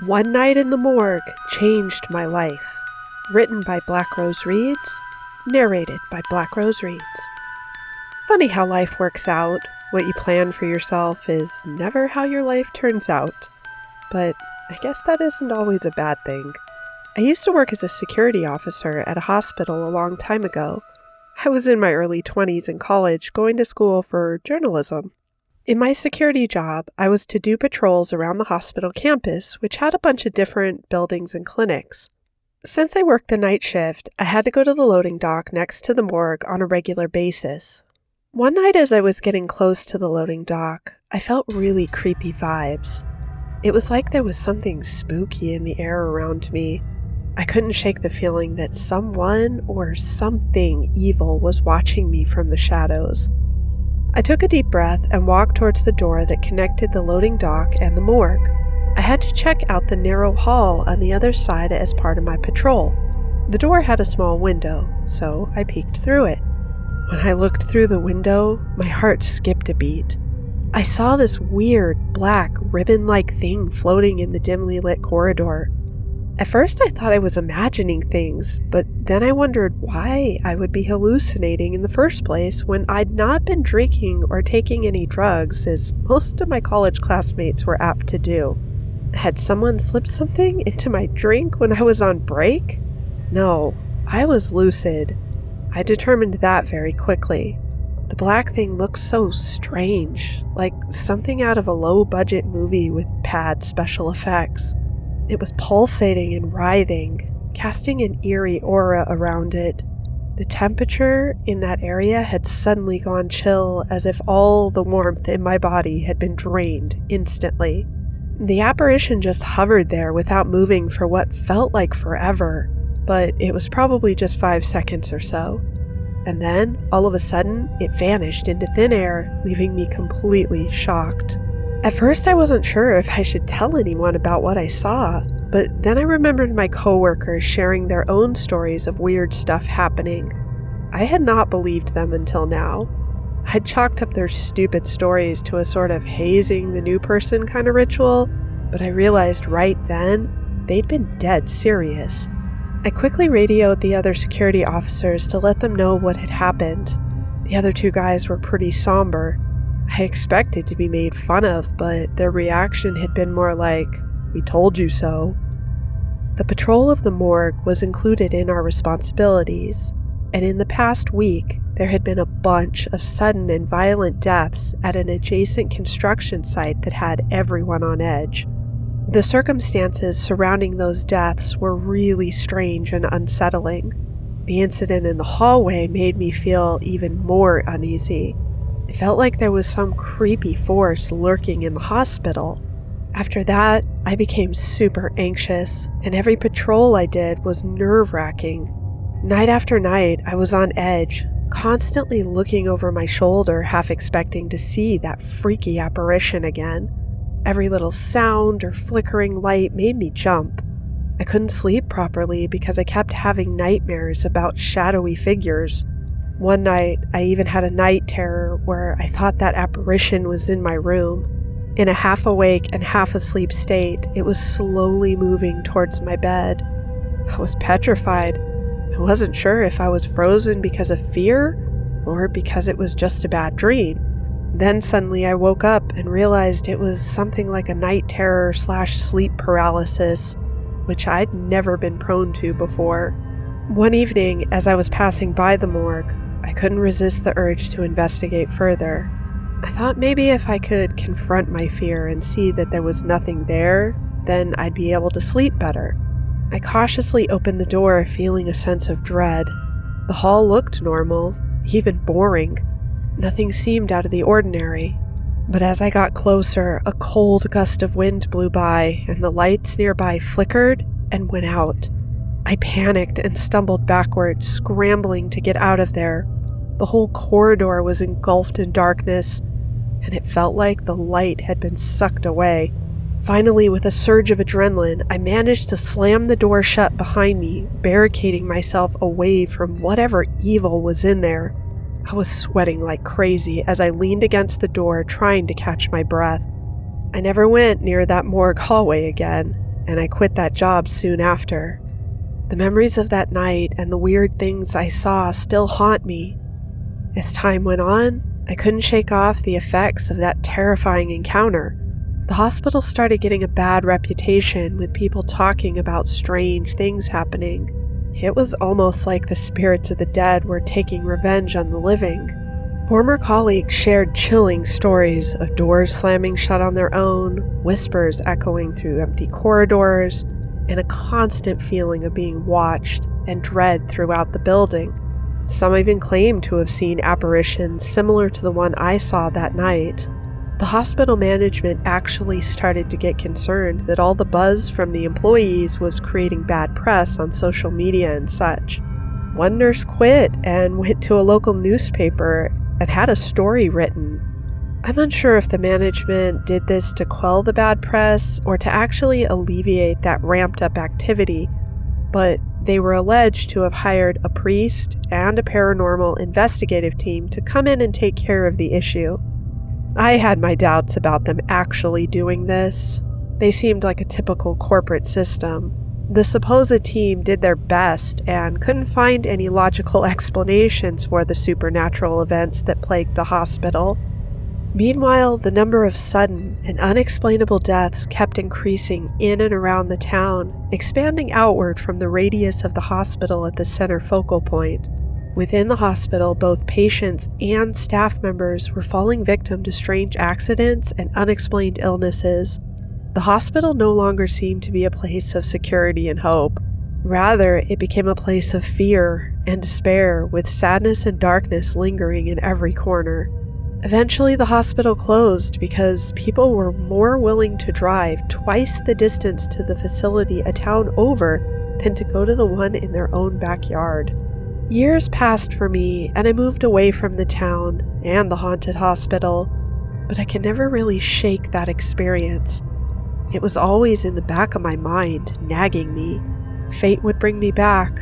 One Night in the Morgue Changed My Life. Written by Black Rose Reads. Narrated by Black Rose Reads. Funny how life works out. What you plan for yourself is never how your life turns out. But I guess that isn't always a bad thing. I used to work as a security officer at a hospital a long time ago. I was in my early 20s in college going to school for journalism. In my security job, I was to do patrols around the hospital campus, which had a bunch of different buildings and clinics. Since I worked the night shift, I had to go to the loading dock next to the morgue on a regular basis. One night as I was getting close to the loading dock, I felt really creepy vibes. It was like there was something spooky in the air around me. I couldn't shake the feeling that someone or something evil was watching me from the shadows. I took a deep breath and walked towards the door that connected the loading dock and the morgue. I had to check out the narrow hall on the other side as part of my patrol. The door had a small window, so I peeked through it. When I looked through the window, my heart skipped a beat. I saw this weird, black, ribbon-like thing floating in the dimly lit corridor. At first I thought I was imagining things, but then I wondered why I would be hallucinating in the first place when I'd not been drinking or taking any drugs, as most of my college classmates were apt to do. Had someone slipped something into my drink when I was on break? No, I was lucid. I determined that very quickly. The black thing looked so strange, like something out of a low-budget movie with bad special effects. It was pulsating and writhing, casting an eerie aura around it. The temperature in that area had suddenly gone chill, as if all the warmth in my body had been drained instantly. The apparition just hovered there without moving for what felt like forever, but it was probably just 5 seconds or so. And then, all of a sudden, it vanished into thin air, leaving me completely shocked. At first I wasn't sure if I should tell anyone about what I saw, but then I remembered my coworkers sharing their own stories of weird stuff happening. I had not believed them until now. I'd chalked up their stupid stories to a sort of hazing the new person kind of ritual, but I realized right then they'd been dead serious. I quickly radioed the other security officers to let them know what had happened. The other 2 guys were pretty somber. I expected to be made fun of, but their reaction had been more like, "We told you so." The patrol of the morgue was included in our responsibilities, and in the past week, there had been a bunch of sudden and violent deaths at an adjacent construction site that had everyone on edge. The circumstances surrounding those deaths were really strange and unsettling. The incident in the hallway made me feel even more uneasy. It felt like there was some creepy force lurking in the hospital. After that, I became super anxious, and every patrol I did was nerve-wracking. Night after night, I was on edge, constantly looking over my shoulder, half expecting to see that freaky apparition again. Every little sound or flickering light made me jump. I couldn't sleep properly because I kept having nightmares about shadowy figures. One night, I even had a night terror where I thought that apparition was in my room. In a half-awake and half-asleep state, it was slowly moving towards my bed. I was petrified. I wasn't sure if I was frozen because of fear or because it was just a bad dream. Then suddenly I woke up and realized it was something like a night terror / sleep paralysis, which I'd never been prone to before. One evening, as I was passing by the morgue, I couldn't resist the urge to investigate further. I thought maybe if I could confront my fear and see that there was nothing there, then I'd be able to sleep better. I cautiously opened the door, feeling a sense of dread. The hall looked normal, even boring. Nothing seemed out of the ordinary. But as I got closer, a cold gust of wind blew by, and the lights nearby flickered and went out. I panicked and stumbled backward, scrambling to get out of there. The whole corridor was engulfed in darkness, and it felt like the light had been sucked away. Finally, with a surge of adrenaline, I managed to slam the door shut behind me, barricading myself away from whatever evil was in there. I was sweating like crazy as I leaned against the door, trying to catch my breath. I never went near that morgue hallway again, and I quit that job soon after. The memories of that night and the weird things I saw still haunt me. As time went on, I couldn't shake off the effects of that terrifying encounter. The hospital started getting a bad reputation with people talking about strange things happening. It was almost like the spirits of the dead were taking revenge on the living. Former colleagues shared chilling stories of doors slamming shut on their own, whispers echoing through empty corridors, and a constant feeling of being watched and dread throughout the building. Some even claimed to have seen apparitions similar to the one I saw that night. The hospital management actually started to get concerned that all the buzz from the employees was creating bad press on social media and such. One nurse quit and went to a local newspaper and had a story written. I'm unsure if the management did this to quell the bad press or to actually alleviate that ramped up activity, but they were alleged to have hired a priest and a paranormal investigative team to come in and take care of the issue. I had my doubts about them actually doing this. They seemed like a typical corporate system. The supposed team did their best and couldn't find any logical explanations for the supernatural events that plagued the hospital. Meanwhile, the number of sudden and unexplainable deaths kept increasing in and around the town, expanding outward from the radius of the hospital at the center focal point. Within the hospital, both patients and staff members were falling victim to strange accidents and unexplained illnesses. The hospital no longer seemed to be a place of security and hope. Rather, it became a place of fear and despair, with sadness and darkness lingering in every corner. Eventually, the hospital closed because people were more willing to drive twice the distance to the facility a town over than to go to the one in their own backyard. Years passed for me, and I moved away from the town and the haunted hospital, but I could never really shake that experience. It was always in the back of my mind, nagging me. Fate would bring me back.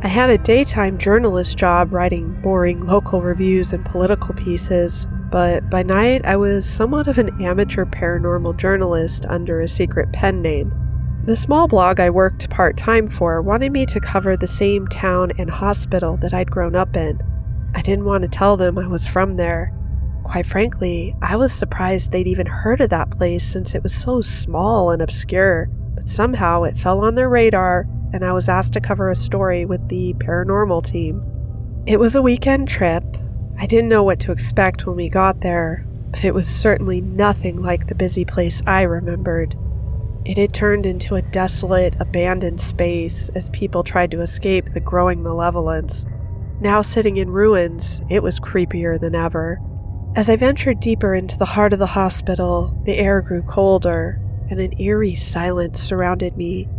I had a daytime journalist job writing boring local reviews and political pieces, but by night I was somewhat of an amateur paranormal journalist under a secret pen name. The small blog I worked part-time for wanted me to cover the same town and hospital that I'd grown up in. I didn't want to tell them I was from there. Quite frankly, I was surprised they'd even heard of that place since it was so small and obscure, but somehow it fell on their radar and I was asked to cover a story with the paranormal team. It was a weekend trip. I didn't know what to expect when we got there, but it was certainly nothing like the busy place I remembered. It had turned into a desolate, abandoned space as people tried to escape the growing malevolence. Now sitting in ruins, it was creepier than ever. As I ventured deeper into the heart of the hospital, the air grew colder, and an eerie silence surrounded me.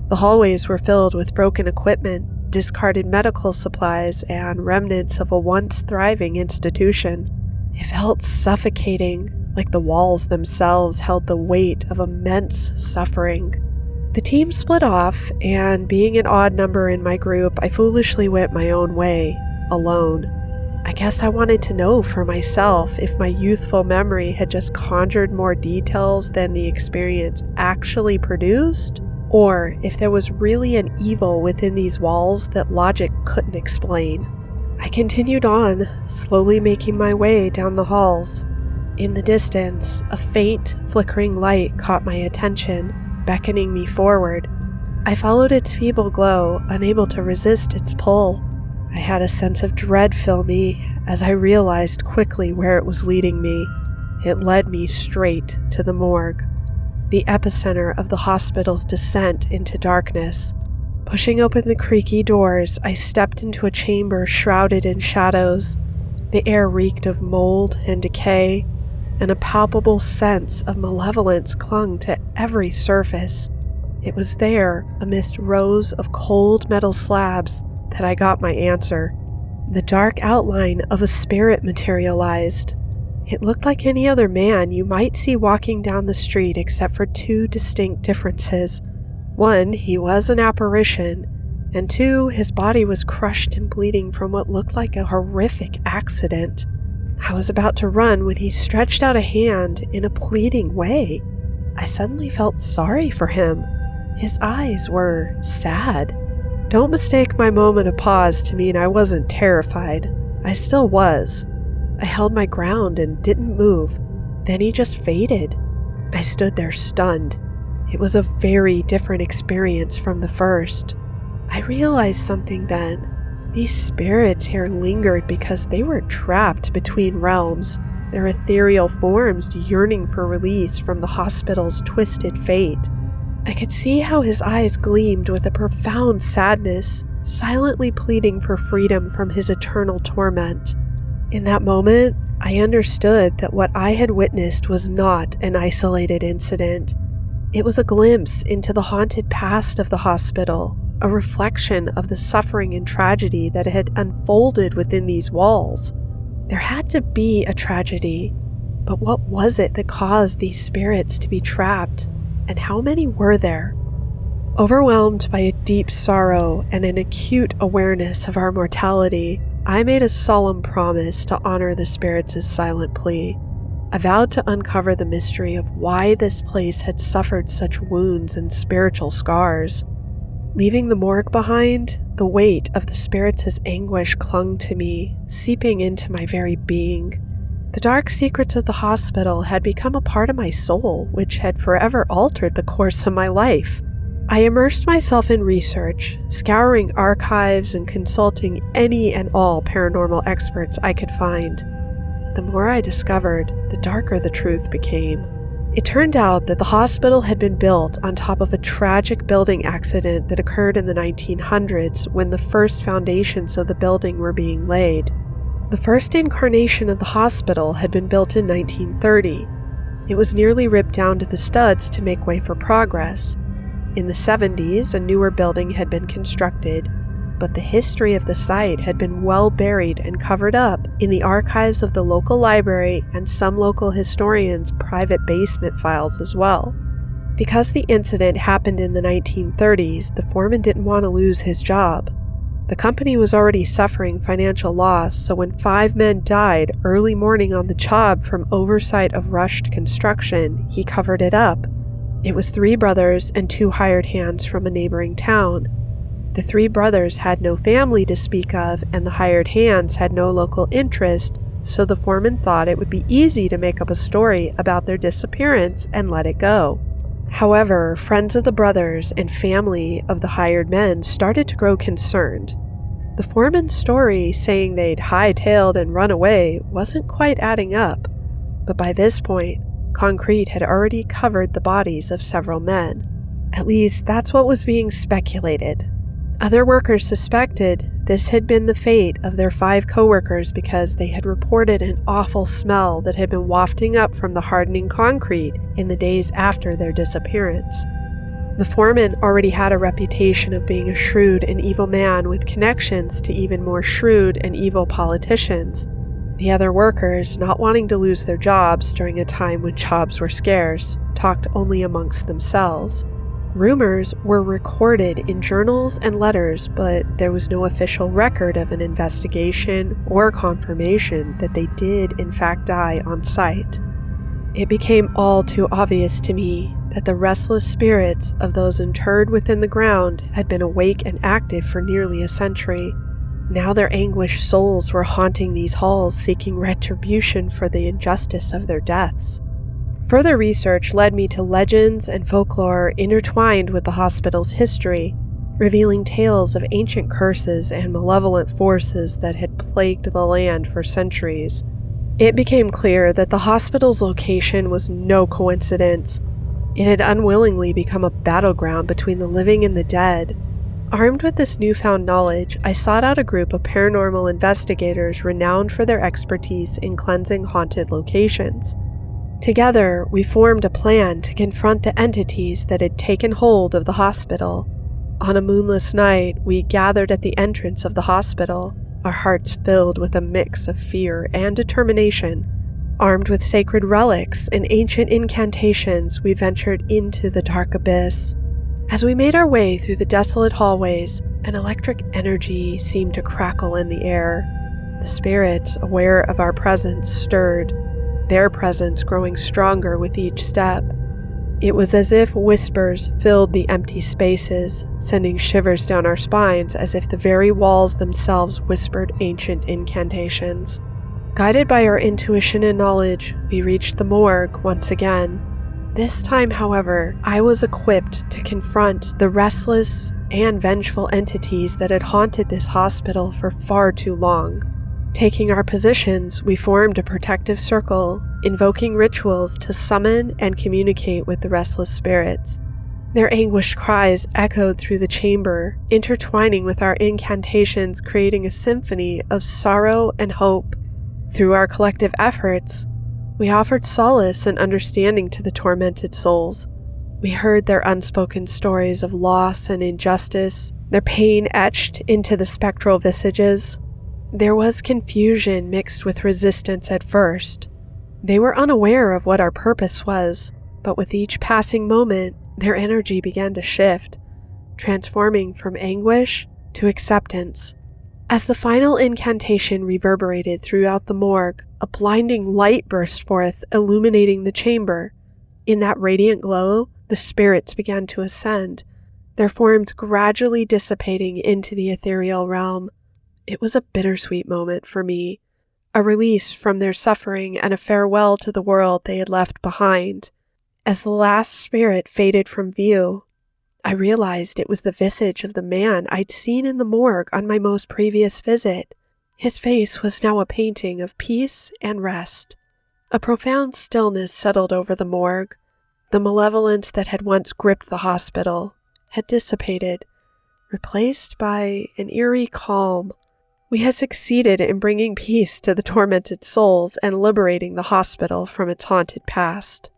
The hallways were filled with broken equipment, discarded medical supplies, and remnants of a once thriving institution. It felt suffocating, like the walls themselves held the weight of immense suffering. The team split off, and being an odd number in my group, I foolishly went my own way, alone. I guess I wanted to know for myself if my youthful memory had just conjured more details than the experience actually produced, or if there was really an evil within these walls that logic couldn't explain. I continued on, slowly making my way down the halls. In the distance, a faint, flickering light caught my attention, beckoning me forward. I followed its feeble glow, unable to resist its pull. I had a sense of dread fill me as I realized quickly where it was leading me. It led me straight to the morgue, the epicenter of the hospital's descent into darkness. Pushing open the creaky doors, I stepped into a chamber shrouded in shadows. The air reeked of mold and decay, and a palpable sense of malevolence clung to every surface. It was there, amidst rows of cold metal slabs, that I got my answer. The dark outline of a spirit materialized. It looked like any other man you might see walking down the street, except for two distinct differences. One, he was an apparition, and two, his body was crushed and bleeding from what looked like a horrific accident. I was about to run when he stretched out a hand in a pleading way. I suddenly felt sorry for him. his eyes were sad. Don't mistake my moment of pause to mean I wasn't terrified. I still was. I held my ground and didn't move. Then he just faded. I stood there stunned. It was a very different experience from the first. I realized something then. These spirits here lingered because they were trapped between realms, their ethereal forms yearning for release from the hospital's twisted fate. I could see how his eyes gleamed with a profound sadness, silently pleading for freedom from his eternal torment. In that moment, I understood that what I had witnessed was not an isolated incident. It was a glimpse into the haunted past of the hospital, a reflection of the suffering and tragedy that had unfolded within these walls. There had to be a tragedy, but what was it that caused these spirits to be trapped, and how many were there? Overwhelmed by a deep sorrow and an acute awareness of our mortality, I made a solemn promise to honor the spirits' silent plea. I vowed to uncover the mystery of why this place had suffered such wounds and spiritual scars. Leaving the morgue behind, the weight of the spirits' anguish clung to me, seeping into my very being. The dark secrets of the hospital had become a part of my soul, which had forever altered the course of my life. I immersed myself in research, scouring archives and consulting any and all paranormal experts I could find. The more I discovered, the darker the truth became. It turned out that the hospital had been built on top of a tragic building accident that occurred in the 1900s when the first foundations of the building were being laid. The first incarnation of the hospital had been built in 1930. It was nearly ripped down to the studs to make way for progress. In the 70s, a newer building had been constructed, but the history of the site had been well buried and covered up in the archives of the local library and some local historians' private basement files as well. Because the incident happened in the 1930s, the foreman didn't want to lose his job. The company was already suffering financial loss, so when 5 men died early morning on the job from oversight of rushed construction, he covered it up. It was 3 brothers and 2 hired hands from a neighboring town. The 3 brothers had no family to speak of, and the hired hands had no local interest, so the foreman thought it would be easy to make up a story about their disappearance and let it go. However, friends of the brothers and family of the hired men started to grow concerned. The foreman's story saying they'd hightailed and run away wasn't quite adding up, but by this point, concrete had already covered the bodies of several men. At least, that's what was being speculated. Other workers suspected this had been the fate of their 5 coworkers because they had reported an awful smell that had been wafting up from the hardening concrete in the days after their disappearance. The foreman already had a reputation of being a shrewd and evil man with connections to even more shrewd and evil politicians. The other workers, not wanting to lose their jobs during a time when jobs were scarce, talked only amongst themselves. Rumors were recorded in journals and letters, but there was no official record of an investigation or confirmation that they did in fact die on site. It became all too obvious to me that the restless spirits of those interred within the ground had been awake and active for nearly a century. Now their anguished souls were haunting these halls, seeking retribution for the injustice of their deaths. Further research led me to legends and folklore intertwined with the hospital's history, revealing tales of ancient curses and malevolent forces that had plagued the land for centuries. It became clear that the hospital's location was no coincidence. It had unwillingly become a battleground between the living and the dead. Armed with this newfound knowledge, I sought out a group of paranormal investigators renowned for their expertise in cleansing haunted locations. Together, we formed a plan to confront the entities that had taken hold of the hospital. On a moonless night, we gathered at the entrance of the hospital, our hearts filled with a mix of fear and determination. Armed with sacred relics and ancient incantations, we ventured into the dark abyss. As we made our way through the desolate hallways, an electric energy seemed to crackle in the air. The spirits, aware of our presence, stirred, their presence growing stronger with each step. It was as if whispers filled the empty spaces, sending shivers down our spines as if the very walls themselves whispered ancient incantations. Guided by our intuition and knowledge, we reached the morgue once again. This time, however, I was equipped to confront the restless and vengeful entities that had haunted this hospital for far too long. Taking our positions, we formed a protective circle, invoking rituals to summon and communicate with the restless spirits. Their anguished cries echoed through the chamber, intertwining with our incantations, creating a symphony of sorrow and hope. Through our collective efforts, we offered solace and understanding to the tormented souls. We heard their unspoken stories of loss and injustice, their pain etched into the spectral visages. There was confusion mixed with resistance at first. They were unaware of what our purpose was, but with each passing moment, their energy began to shift, transforming from anguish to acceptance. As the final incantation reverberated throughout the morgue, a blinding light burst forth, illuminating the chamber. In that radiant glow, the spirits began to ascend, their forms gradually dissipating into the ethereal realm. It was a bittersweet moment for me, a release from their suffering and a farewell to the world they had left behind. As the last spirit faded from view, I realized it was the visage of the man I'd seen in the morgue on my most previous visit. His face was now a painting of peace and rest. A profound stillness settled over the morgue. The malevolence that had once gripped the hospital had dissipated, replaced by an eerie calm. We had succeeded in bringing peace to the tormented souls and liberating the hospital from its haunted past.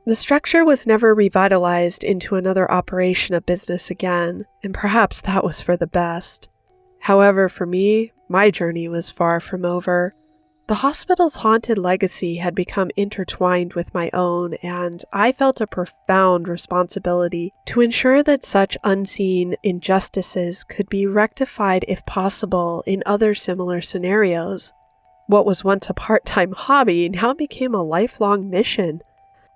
The structure was never revitalized into another operation of business again, and perhaps that was for the best. However, for me, my journey was far from over. The hospital's haunted legacy had become intertwined with my own, and I felt a profound responsibility to ensure that such unseen injustices could be rectified if possible in other similar scenarios. What was once a part-time hobby now became a lifelong mission.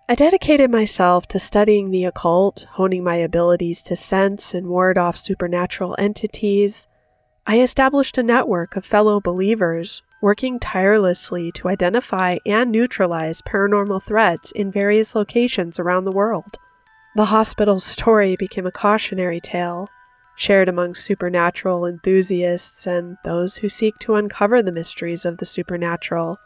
I dedicated myself to studying the occult, honing my abilities to sense and ward off supernatural entities. I established a network of fellow believers, working tirelessly to identify and neutralize paranormal threats in various locations around the world. The hospital's story became a cautionary tale, shared among supernatural enthusiasts and those who seek to uncover the mysteries of the supernatural.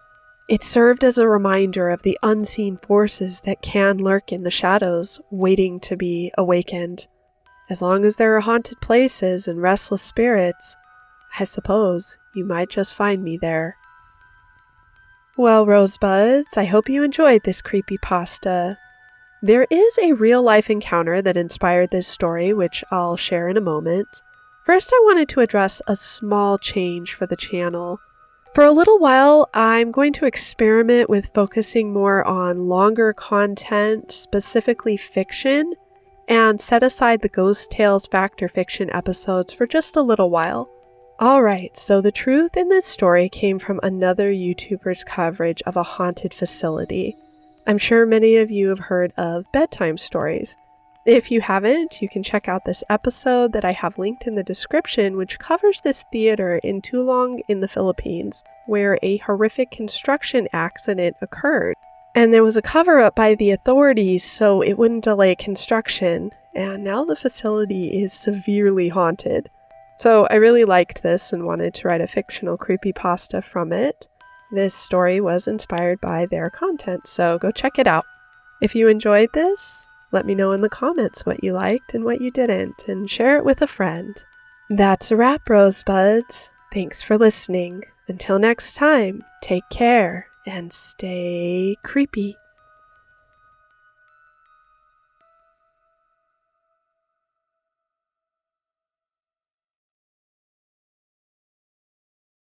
It served as a reminder of the unseen forces that can lurk in the shadows, waiting to be awakened. As long as there are haunted places and restless spirits, I suppose you might just find me there. Well, Rosebuds, I hope you enjoyed this creepypasta. There is a real-life encounter that inspired this story, which I'll share in a moment. First, I wanted to address a small change for the channel. For a little while, I'm going to experiment with focusing more on longer content, specifically fiction, and set aside the Ghost Tales Fact or Fiction episodes for just a little while. Alright, so the truth in this story came from another YouTuber's coverage of a haunted facility. I'm sure many of you have heard of bedtime stories. If you haven't, you can check out this episode that I have linked in the description, which covers this theater in Tulong in the Philippines, where a horrific construction accident occurred. And there was a cover-up by the authorities so it wouldn't delay construction, and now the facility is severely haunted. So I really liked this and wanted to write a fictional creepypasta from it. This story was inspired by their content, so go check it out. If you enjoyed this, let me know in the comments what you liked and what you didn't, and share it with a friend. That's a wrap, Rosebuds. Thanks for listening. Until next time, take care and stay creepy.